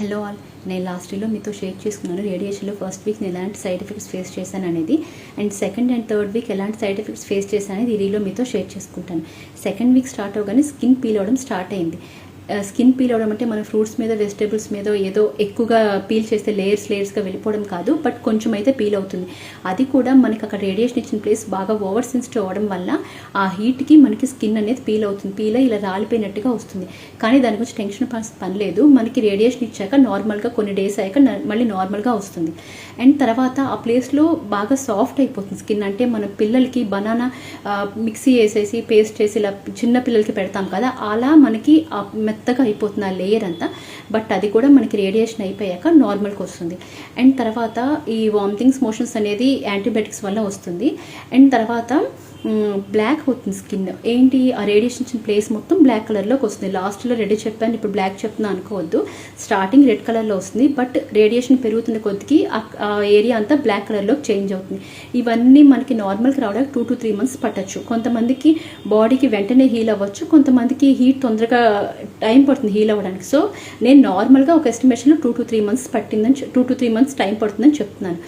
Hello all, నేను last వీడియోలో మీతో షేర్ చేసుకున్నాను రేడియేషన్లో ఫస్ట్ వీక్ నేను ఎలాంటి సైడ్ ఎఫెక్ట్స్ ఫేస్ చేశాను అనేది, and second and third week ఎలాంటి సైడ్ ఎఫెక్ట్స్ ఫేస్ చేశాను అనేది ఈ వీడియోలో మీతో షేర్ చేసుకుంటాను. సెకండ్ వీక్ స్టార్ట్ అవగానే స్కిన్ పీల్ అవ్వడం స్టార్ట్ అయింది. స్కిన్ పీల్ అవ్వడం అంటే మన ఫ్రూట్స్ మీద వెజిటేబుల్స్ మీద ఏదో ఎక్కువగా పీల్ చేస్తే లేయర్స్గా వెళ్ళిపోవడం కాదు, బట్ కొంచెం అయితే పీల్ అవుతుంది. అది కూడా మనకి అక్కడ రేడియేషన్ ఇచ్చిన ప్లేస్ బాగా ఓవర్ సెన్సిటివ్ అవ్వడం వల్ల ఆ హీట్కి మనకి స్కిన్ అనేది పీల్ అవుతుంది. పీల్ ఇలా రాలిపోయినట్టుగా వస్తుంది. కానీ దాని గురించి టెన్షన్ పని లేదు. మనకి రేడియేషన్ ఇచ్చాక నార్మల్గా కొన్ని డేస్ అయ్యాక మళ్ళీ నార్మల్గా వస్తుంది. అండ్ తర్వాత ఆ ప్లేస్లో బాగా సాఫ్ట్ అయిపోతుంది స్కిన్. అంటే మన పిల్లలకి బనానా మిక్సీ వేసేసి పేస్ట్ చేసి ఇలా చిన్న పిల్లలకి పెడతాం కదా, అలా మనకి మెత్తగా అయిపోతుంది ఆ లేయర్ అంతా. బట్ అది కూడా మనకి రేడియేషన్ అయిపోయాక నార్మల్కి వస్తుంది. అండ్ తర్వాత ఈ వామిటింగ్స్ మోషన్స్ అనేది యాంటీబయాటిక్స్ వల్ల వస్తుంది. అండ్ తర్వాత బ్లాక్ అవుతుంది స్కిన్. ఏంటి, ఆ రేడియేషన్ ఇచ్చిన ప్లేస్ మొత్తం బ్లాక్ కలర్లోకి వస్తుంది. లాస్ట్లో రెడ్ చెప్పాను, ఇప్పుడు బ్లాక్ చెప్తున్నా అనుకోవద్దు. స్టార్టింగ్ రెడ్ కలర్లో వస్తుంది, బట్ రేడియేషన్ పెరుగుతున్న కొద్దికి ఆ ఏరియా అంతా బ్లాక్ కలర్లోకి చేంజ్ అవుతుంది. ఇవన్నీ మనకి నార్మల్కి రావడానికి 2 to 3 months పట్టచ్చు. కొంతమందికి బాడీకి వెంటనే హీల్ అవ్వచ్చు, కొంతమందికి హీట్ తొందరగా టైం పడుతుంది హీల్ అవ్వడానికి. సో నేను నార్మల్గా ఒక ఎస్టిమేషన్లో 2 to 3 months పట్టిందని 2 to 3 months time పడుతుందని చెప్తున్నాను.